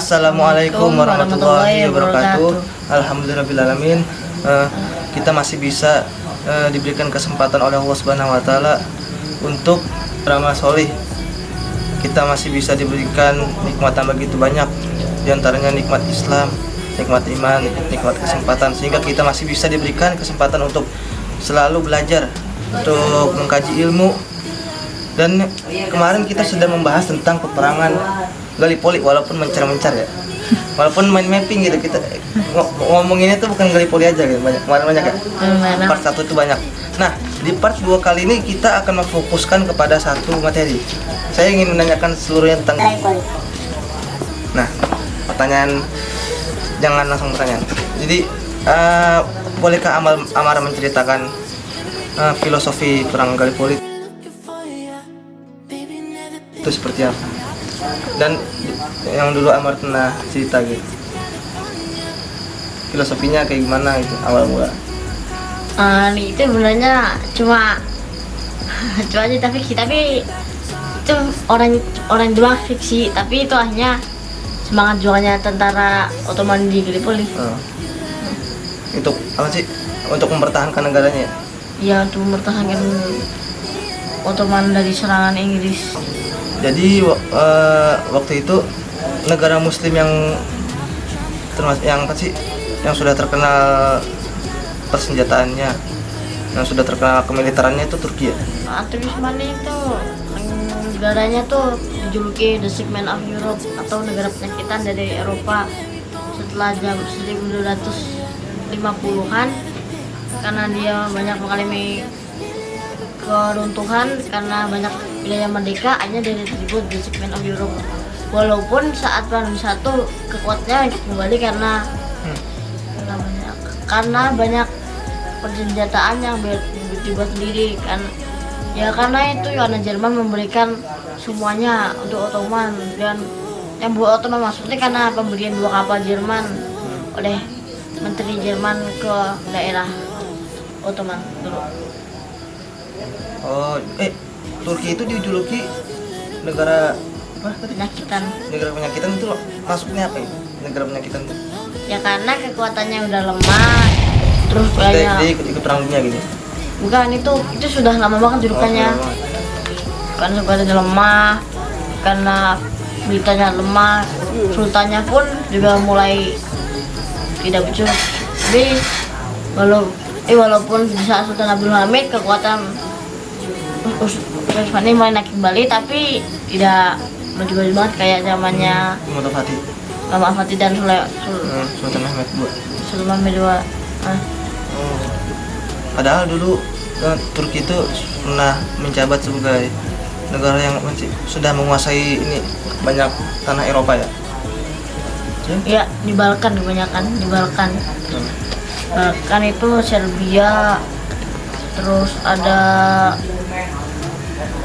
Assalamualaikum warahmatullahi wabarakatuh. Alhamdulillahirrahmanirrahim. Kita masih bisa diberikan kesempatan oleh Allah Subhanahu wa Ta'ala untuk beramal solih. Kita masih bisa diberikan nikmatan begitu banyak, diantaranya nikmat Islam, nikmat iman, nikmat kesempatan, sehingga kita masih bisa diberikan kesempatan untuk selalu belajar, untuk mengkaji ilmu. Dan kemarin kita sudah membahas tentang peperangan Gallipoli, walaupun mencar-mencar ya, walaupun main mapping gitu, kita ngomonginnya tuh bukan Gallipoli aja gitu, banyak ya. Part 1 itu banyak. Nah, di part 2 kali ini kita akan memfokuskan kepada satu materi. Saya ingin menanyakan seluruhnya tentang Gallipoli. Nah, pertanyaan, jangan langsung pertanyaan. Jadi, bolehkah Amara menceritakan filosofi perang Gallipoli itu seperti apa? Dan yang dulu Amar pernah cerita gitu, filosofinya kayak gimana itu awal mula? Itu sebenarnya cuma aja, tapi itu orang doang fiksi, tapi itu hanya semangat juangnya tentara Ottoman di Gallipoli. Untuk apa sih? Untuk mempertahankan negaranya? Ya, untuk mempertahankan Ottoman dari serangan Inggris. Jadi waktu itu negara Muslim yang termasuk yang apa sih, yang sudah terkenal persenjataannya, yang sudah terkenal kemiliterannya itu Turki ya? Aktivisme itu negaranya tuh dijuluki The Sick Man of Europe, atau negara penyakitan dari Eropa setelah jam 1250-an, karena dia banyak mengalami keruntuhan karena banyak wilayah merdeka, hanya dari disebut The Sick Man of Europe. Walaupun saat perang dunia I kekuatannya kembali karena banyak persenjataan yang dibuat sendiri kan. Ya karena Jerman memberikan semuanya untuk Ottoman, dan yang buat Ottoman maksudnya karena pemberian 2 kapal Jerman oleh Menteri Jerman ke daerah Ottoman dulu. Turki itu dijuluki negara apa tadi? Penyakitan. Negara penyakitan itu maksudnya apa ya? Negara penyakitan itu? Ya karena kekuatannya udah lemah, terus dia ikut perang dunia gitu. Bukan, itu sudah lama banget julukannya. Karena kekuatannya lemah, karena militernya lemah, sultannya pun juga mulai tidak becus. Jadi walaupun di saat Sultan Abdul Hamid kekuatan Utsmani mulai naik kembali, tapi tidak maju banget kayak zamannya Muhammad Fatih dan Sultan Mehmed II. Padahal dulu Turki itu pernah menjabat sebagai negara yang sudah menguasai ini banyak tanah Eropa ya. Ya, di Balkan kebanyakan, di Balkan. Balkan itu Serbia, terus ada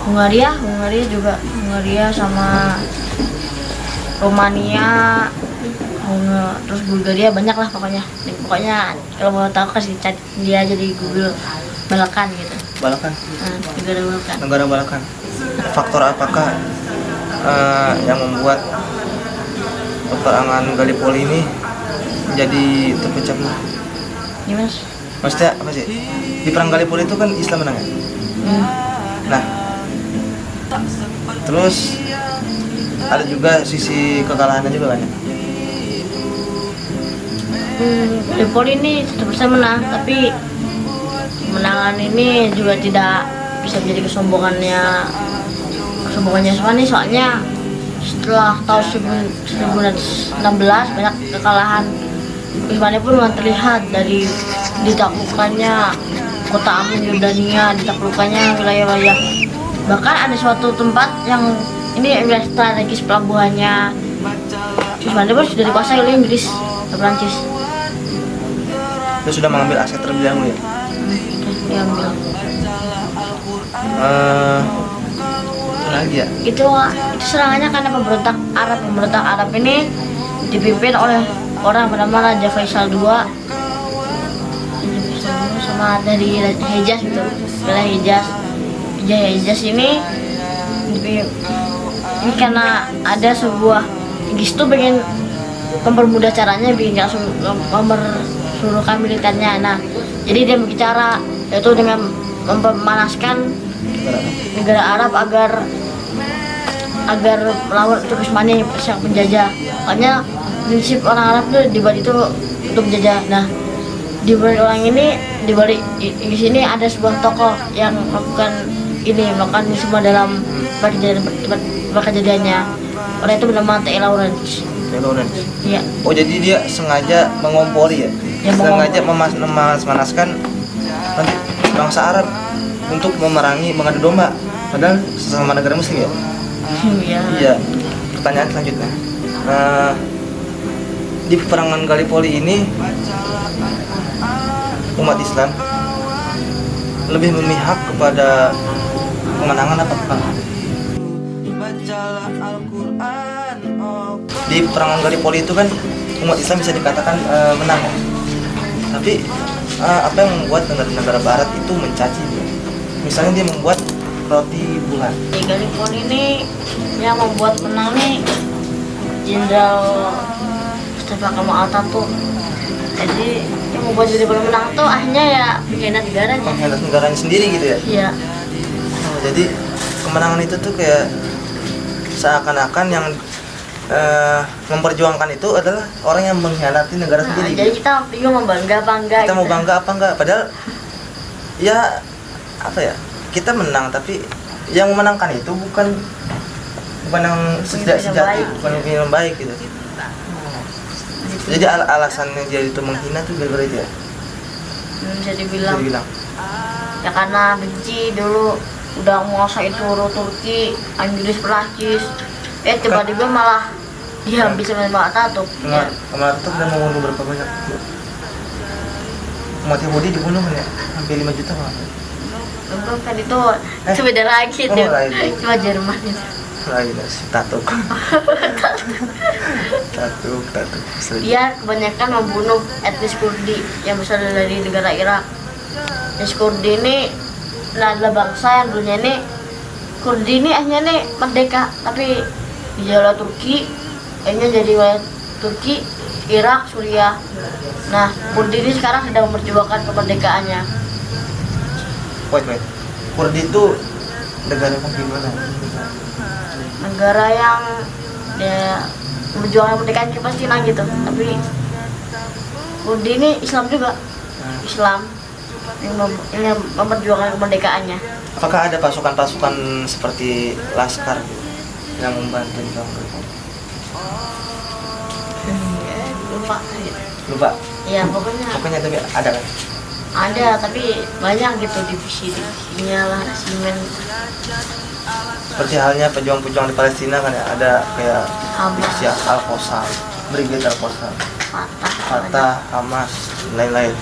Hungaria juga, Hungaria sama Romania, terus Bulgaria, banyak lah pokoknya. Kalau mau tahu kasih cari dia aja di Google, Balkan gitu. Balkan. Negara Balkan. Negara Balkan. Faktor apakah yang membuat peperangan Gallipoli ini menjadi terpecah belah? Gimana? Maksudnya apa sih? Di perang Gallipoli itu kan Islam menang ya? Nah, terus ada juga sisi kekalahannya juga kan ya? Gallipoli ini tetap bisa menang, tapi kemenangan ini juga tidak bisa menjadi kesombongannya Utsmani, soalnya setelah tahun 1916 banyak kekalahan. Utsmani pun terlihat dari ditaklukannya kota Amman Yordania, ditaklukannya wilayah-wilayah, bahkan ada suatu tempat yang ini wilayah strategis pelabuhannya Utsmani pun sudah dikuasai oleh Inggris dan Prancis. Dia sudah mengambil aset terlebih dahulu ya? Diambil. Lagi ya? Itu serangannya karena pemberontak Arab ini dipimpin oleh orang bernama Raja Faisal II sama dari Hejaz gitu, wilayah Hejaz ini karena ada sebuah Inggris tuh pengen mempermudah caranya bikin langsung mempersuruhkan militernya. Nah, jadi dia bikin cara yaitu dengan memanaskan negara Arab agar melawan Turki Utsmani sang penjajah. Makanya prinsip orang Arab tuh dibuat itu untuk menjajah. Nah, di balik orang ini, di balik Inggris ini ada sebuah tokoh yang melakukan ini semua dalam kejadiannya. Orang itu bernama T.E. Lawrence. T.E. Lawrence. Iya. Oh, jadi dia sengaja mengompori ya? Ya, sengaja memanaskan nanti bangsa Arab untuk mengadu domba. Padahal sesama negara Muslim ya? Iya. Iya. Pertanyaan selanjutnya. Di peperangan Gallipoli ini umat Islam lebih memihak kepada kemenangan apa kekalahan? Di peperangan Gallipoli itu kan umat Islam bisa dikatakan menang. Tapi apa yang membuat negara-negara Barat itu mencaci dia? Misalnya dia membuat roti bulan. Di Gallipoli ini yang membuat menang nih Jenderal Mustafa Kemal Atatürk. Jadi yang membuat Gallipoli menang tuh akhirnya ya pengkhianat negaranya. Pengkhianat negaranya sendiri gitu ya? Iya. Oh, jadi kemenangan itu tuh kayak seakan-akan yang memperjuangkan itu adalah orang yang mengkhianati negara sendiri. Jadi gitu. kita bingung mau bangga apa enggak. Kita mau bangga apa enggak? Padahal ya apa ya? Kita menang, tapi yang memenangkan itu bukan yang sejati, bukan yang baik gitu. Jadi alasannya dia itu menghina tuh gara-gara itu ya? Bisa dibilang. Ya karena benci dulu udah menguasai seluruh Turki, Inggris, Perancis. Tiba-tiba malah dihabis sama Atatürk. Kemal Atatürk udah membunuh berapa banyak umat Yahudi dibunuh kan ya? Hampir 5 juta kan? Belum kan itu beda lagi tuh. Cuma Jerman itu. Lain Tatuk. Dia kebanyakan membunuh etnis Kurdi yang berasal dari negara Irak. Etnis Kurdi ini adalah bangsa yang dulunya ini Kurdi ini akhirnya nih merdeka, tapi dijajah Turki, akhirnya jadi wilayah Turki, Irak, Suriah. Nah, Kurdi ini sekarang sedang memperjuangkan kemerdekaannya. Wait. Kurdi itu negara gimana? Negara yang ya memperjuangkan kemerdekaan Palestina gitu. Tapi Kurdi ini Islam juga. Islam yang memperjuangkan kemerdekaannya. Apakah ada pasukan-pasukan seperti Laskar yang membantu di kampung? Lupa. Ya pokoknya tapi ada kan? Ada, tapi banyak gitu divisinya lah, resimen. Seperti halnya pejuang-pejuang di Palestina kan ya, ada kayak Hamas, Al-Qassam, Brigade Al-Qassam, Fatah, Hamas, lain-lain.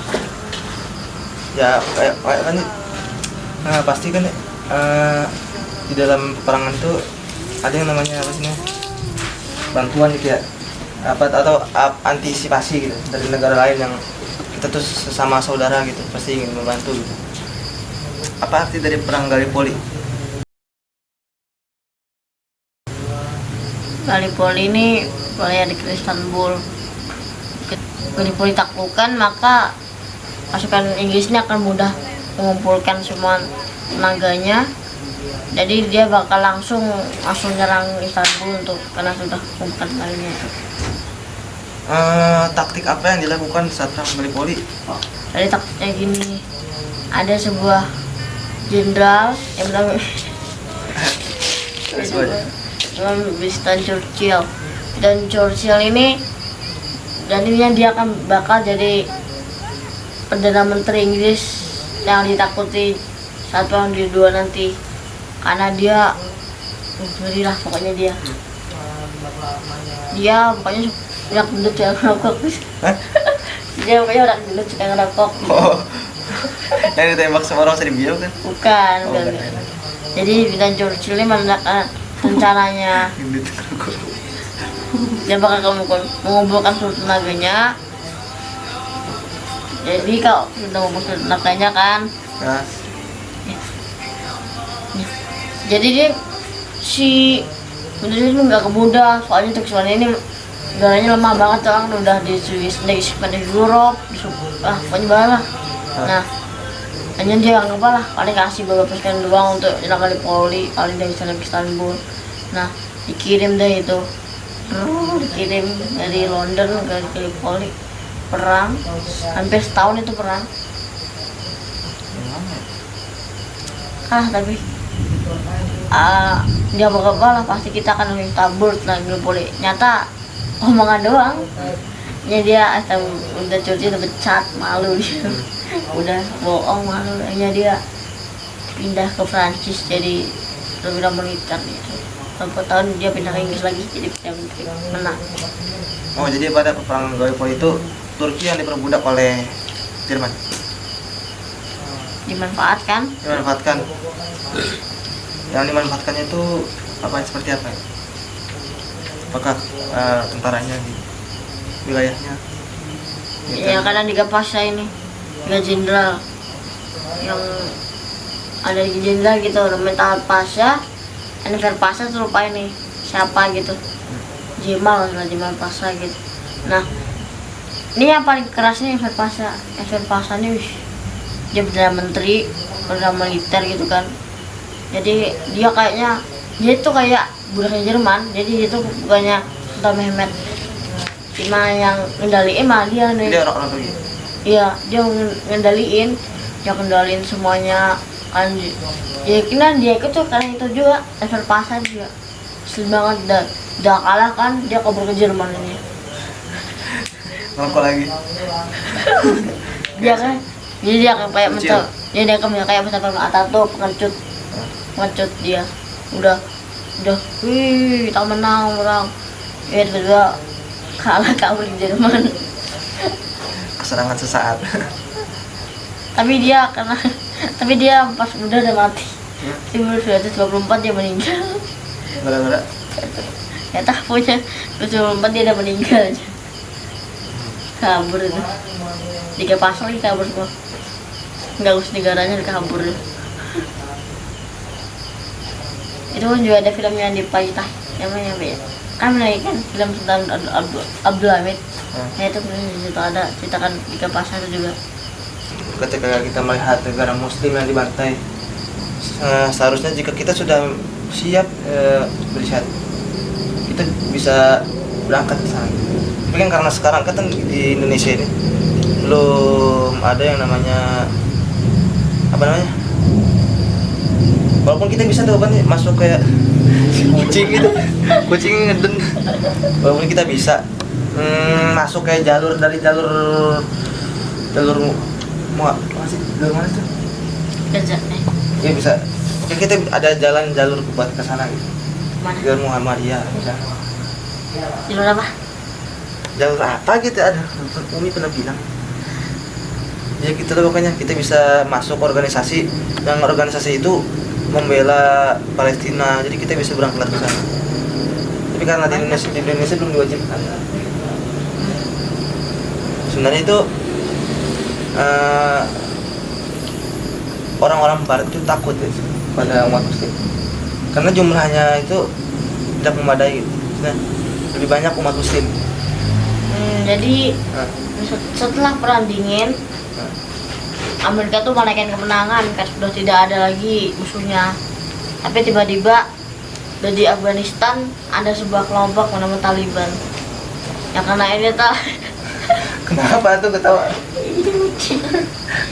Ya kayak kan, nah pasti kan di dalam peperangan itu ada yang namanya apa sih, bantuan gitu ya, atau antisipasi gitu dari negara lain yang kita tuh sesama saudara gitu, pasti ingin membantu gitu. Apa arti dari perang Gallipoli? Gallipoli ini wilayah di Istanbul. Gallipoli taklukkan, maka pasukan Inggris ini akan mudah mengumpulkan semua tenaganya. Jadi dia bakal langsung nyerang Istanbul karena sudah mengumpulkan tenaganya itu. Taktik apa yang dilakukan saat perang Gallipoli? Jadi taktiknya gini, ada sebuah jenderal yang bernama Winston Churchill, dan Churchill ini jadinya dia akan bakal jadi Perdana Menteri Inggris yang ditakuti saat perang dunia II nanti, karena dia ngeri lah pokoknya dia pokoknya udah gendut yang ngerokok. Dia pokoknya udah gendut suka ngerokok. Yang ditembak sama orang Serbia kan? Bukan. Jadi Winston Churchill ini menandakan rencananya dia bakal mengumpulkan seluruh tenaganya. Jadi kalau sudah mengumpulkan tenaganya kan, jadi dia si bener itu nggak kemudah, soalnya Turki ini udaranya lemah banget tuh, orang udah di Swiss, di Europe, pokoknya banget lah. Nah, hanya dia nggak apa lah, paling kasih beberapa sekian doang untuk jalan kali poli, paling dari sana ke Istanbul. Nah, dikirim deh itu, dikirim dari London ke Gallipoli, perang, hampir setahun itu perang. Tapi dia apa lah, pasti kita akan lebih tabur lagi Gallipoli. Nyata omongan doang. Ya dia udah cuci, udah becat, malu dia. Udah bohong, malu. Hanya dia pindah ke Prancis jadi perwira militer gitu. Beberapa tahun dia pindah ke Inggris lagi jadi perdana menang. Oh, jadi pada peperangan Gallipoli itu Turki yang diperbudak oleh Jerman. Dimanfaatkan. Yang dimanfaatkannya itu seperti apa? Apakah tentaranya di wilayahnya? Gitu. Ya karena tiga pasha ini, tiga jenderal yang ada di jenderal gitu, namanya Pasha, Enver Pasha tuh lupa ini siapa gitu, Jemal Pasha gitu. Nah, ini yang paling kerasnya Enver Pasha. Enver Pasha ini dia perdana menteri, perdana militer gitu kan. Jadi dia kayaknya dia tuh kayak budaknya Jerman, jadi dia tuh bukannya Sultan Mehmet, cuma yang ngendaliin mah dia nih. Dia orang Turki. Iya, dia ngendaliin semuanya kan. Ya kira dia ikut tuh karena itu juga Enver Pasha juga asli banget, udah kalah kan dia kabur ke Jerman ini. Ngerokok lagi. Dia kan, jadi dia kayak mental, dia kayak mental Ataturk, pengecut dia. Udah, wih kita menang orang. Ya tiba-tiba kalah kabur di Jerman. Keserangan sesaat. Tapi dia pas udah mati. Di umur 1924 dia meninggal. Gara-gara? Ya tak punya 1924 dia udah meninggal aja. Kabur itu. 3 pasal lagi kabur semua. Nggak urus negaranya kabur. Itu kan juga ada filmnya di Pajitah, namanya apa ya? Kan menaikkan film Sultan Abdul Hamid. Ya itu ada ceritakan 3 pasal itu juga. Ketika kita melihat negara muslim yang dibantai, seharusnya jika kita sudah siap berjihad, kita bisa berangkat ke sana. Tapi kan karena sekarang kan di Indonesia ini belum ada yang namanya walaupun kita bisa tuh masuk kayak kucing gitu, kucing ngeden, walaupun kita bisa masuk kayak jalur jalur mana tuh? Iya bisa. Oke, kita ada jalur buat ke sana gitu. Mana? Jalur Muhammadiyah bisa. Jalur apa? Jalur apa gitu ada. Umi pernah bilang. Ya gitu lah pokoknya, kita bisa masuk organisasi yang organisasi itu membela Palestina. Jadi kita bisa berangkat ke sana. Tapi karena di Indonesia belum diwajibkan. Sebenarnya itu orang-orang barat itu takut ya pada umat muslim karena jumlahnya itu tidak memadai gitu. Nah, lebih banyak umat muslim. Jadi setelah perang dingin Amerika tuh menaikkan kemenangan kan, sudah tidak ada lagi musuhnya. Tapi tiba-tiba di Afghanistan ada sebuah kelompok bernama Taliban. Ya karena ini Kenapa tuh ketawa?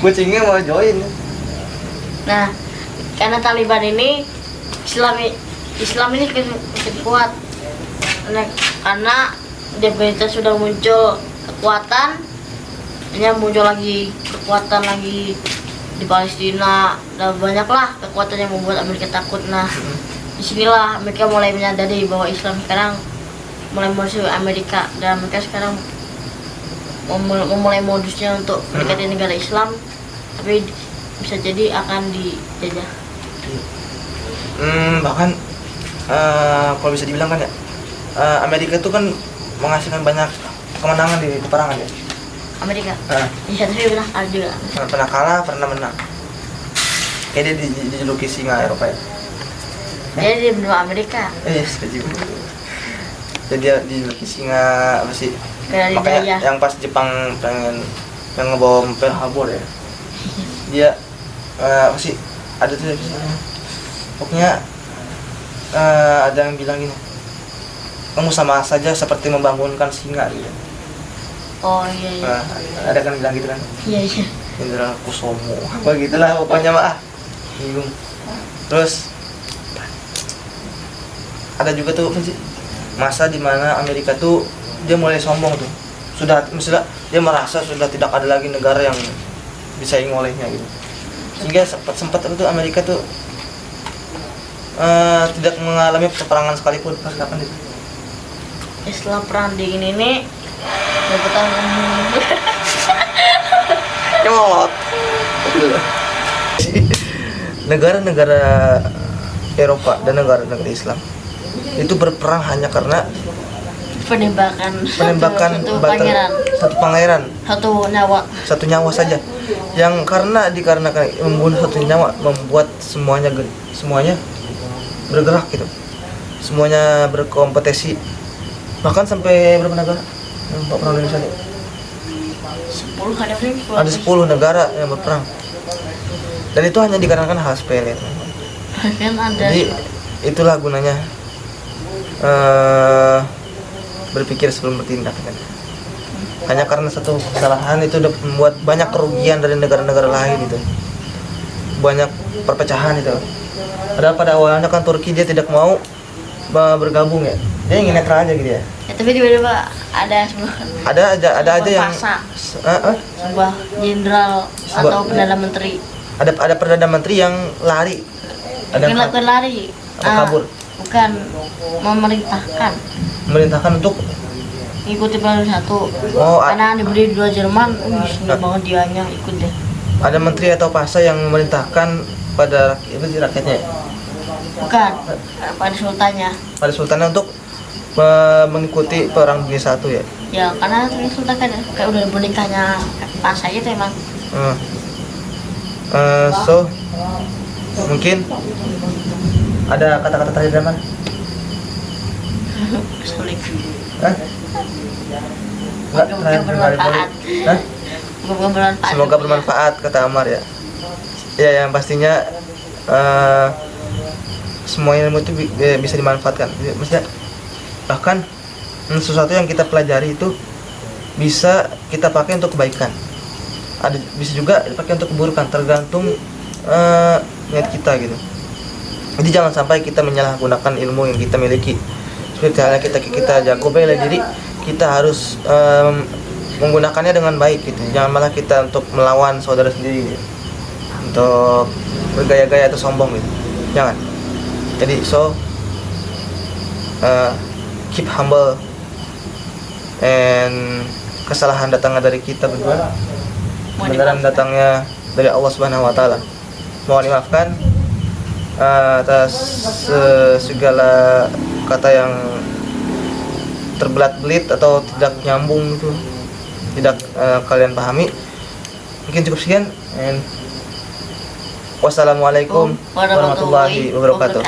Kucingnya mau join. Nah, karena Taliban ini Islam ini cukup kuat. Karena di Afghanistan sudah muncul kekuatan, muncul lagi kekuatan lagi di Palestina, dan banyaklah kekuatan yang membuat Amerika takut. Nah, disinilah mereka mulai menyadari bahwa Islam sekarang mulai masuk Amerika, dan mereka sekarang memulai modusnya untuk mendekati negara Islam, tapi bisa jadi akan dijajah. Bahkan kalau bisa dibilang kan ya, Amerika itu kan menghasilkan banyak kemenangan di peperangan ya. Amerika? Iya, tapi pernah kalah juga. Pernah kalah, pernah menang. Kayak dia dijuluki singa Eropa ya. Dia di benua Amerika. Setuju. jadi dia dijuluki singa apa sih, Kayak makanya Hidayah. yang pas Jepang pengen ngebawa Pearl Harbor ya, dia apa sih, ada tuh episode-nya. Pokoknya ada yang bilang gini, kamu sama saja seperti membangunkan singa gitu. Oh iya iya. Ada kan bilang gitu kan, Iya iya. Indra Kusomo apa gitulah pokoknya mah bingung. Terus ada juga tuh apa sih, masa dimana Amerika tuh dia mulai sombong tuh, sudah misalnya dia merasa sudah tidak ada lagi negara yang disaing olehnya gitu, sehingga sempat itu Amerika tuh tidak mengalami peperangan sekalipun. Pas kapan itu? Setelah perang dingin ini berapa tahun Nyolot. Negara-negara Eropa dan negara-negara Islam itu berperang hanya karena penembakan satu batal- satu pangeran, satu nyawa. satu nyawa saja, yang dikarenakan membunuh satu nyawa membuat semuanya bergerak gitu, semuanya berkompetisi, bahkan sampai berapa negara yang perang Indonesia ini? 10 Ada 10 negara yang berperang, dan itu hanya dikarenakan hal sepele, teman-teman. kan ada Jadi itulah gunanya berpikir sebelum bertindak kan. Hanya karena satu kesalahan itu udah membuat banyak kerugian dari negara-negara lain itu, banyak perpecahan itu. Padahal pada awalnya kan Turki dia tidak mau bergabung ya, dia ingin netral aja gitu ya. tapi tiba-tiba ada Ada aja yang sebuah jenderal atau perdana menteri ada perdana menteri yang lari, ada yang lakukan lari kabur, bukan memerintahkan untuk ikuti Piala satu. Oh, Karena diberi 2 Jerman, senang banget dianya ikut deh. ada menteri atau pasa yang memerintahkan pada rakyatnya, Bukan, pada sultannya. pada sultannya untuk mengikuti perang dunia satu ya. Ya karena sultan kan kayak udah bonekanya pasa gitu emang. So mungkin ada kata-kata terakhir dari mana? Sulit. Enggak, Semoga bermanfaat. Hah? Semoga bermanfaat. Semoga bermanfaat, kata Amar ya. Ya, yang pastinya semua ilmu itu bisa dimanfaatkan. Maksudnya bahkan sesuatu yang kita pelajari itu bisa kita pakai untuk kebaikan. Bisa juga dipakai untuk keburukan, tergantung niat kita gitu. Jadi jangan sampai kita menyalahgunakan ilmu yang kita miliki. Seperti halnya kita jago bela diri, kita harus menggunakannya dengan baik gitu. Jangan malah kita untuk melawan saudara sendiri gitu. Untuk bergaya-gaya atau sombong gitu. Jangan. Jadi keep humble, and kesalahan datangnya dari kita berdua, kebenaran datangnya dari Allah Subhanahu wa taala. Mohon dimaafkan atas segala kata yang terbelat-belit atau tidak nyambung itu, tidak kalian pahami. Mungkin cukup sekian, and wassalamualaikum warahmatullahi wabarakatuh.